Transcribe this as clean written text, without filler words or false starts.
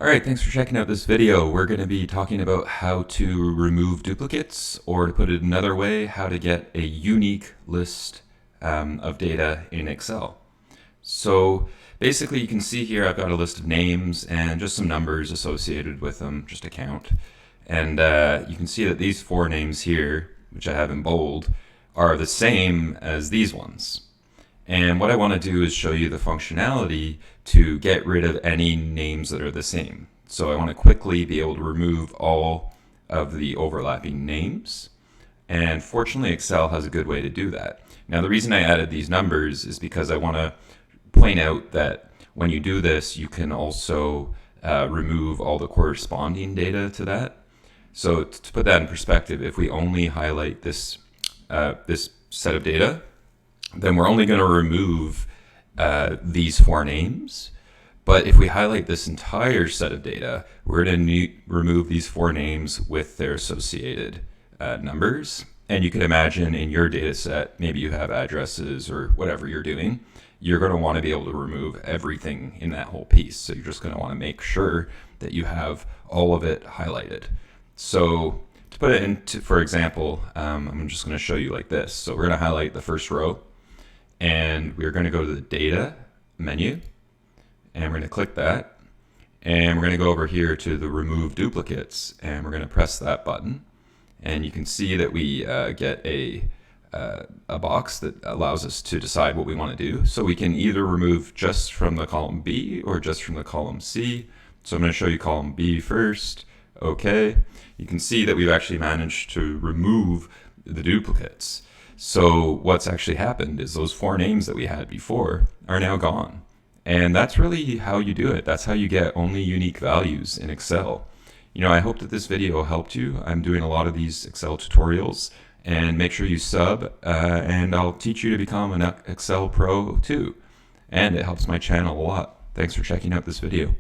All right, thanks for checking out this video. We're going to be talking about how to remove duplicates, or to put it another way, how to get a unique list of data in Excel. So basically you can see here I've got a list of names and just some numbers associated with them, just a count. And you can see that these four names here, which I have in bold, are the same as these ones. And what I want to do is show you the functionality to get rid of any names that are the same. So I want to quickly be able to remove all of the overlapping names. And fortunately, Excel has a good way to do that. Now, the reason I added these numbers is because I want to point out that when you do this, you can also remove all the corresponding data to that. So to put that in perspective, if we only highlight this set of data, then we're only going to remove these four names. But if we highlight this entire set of data, we're going to remove these four names with their associated numbers. And you can imagine in your data set, maybe you have addresses or whatever you're doing, you're going to want to be able to remove everything in that whole piece. So you're just going to want to make sure that you have all of it highlighted. So to put it into, for example, I'm just going to show you like this. So we're going to highlight the first row, and we're going to go to the data menu, and we're going to click that, and we're going to go over here to the remove duplicates, and we're going to press that button, and you can see that we get a box that allows us to decide what we want to do. So we can either remove just from the column B or just from the column C. So I'm going to show you column B first. Okay, you can see that we've actually managed to remove the duplicates. So what's actually happened is those four names that we had before are now gone. And that's really how you do it. That's how you get only unique values in Excel. I hope that this video helped you. I'm doing a lot of these Excel tutorials, and make sure you sub, and I'll teach you to become an Excel pro too. And it helps my channel a lot. Thanks for checking out this video.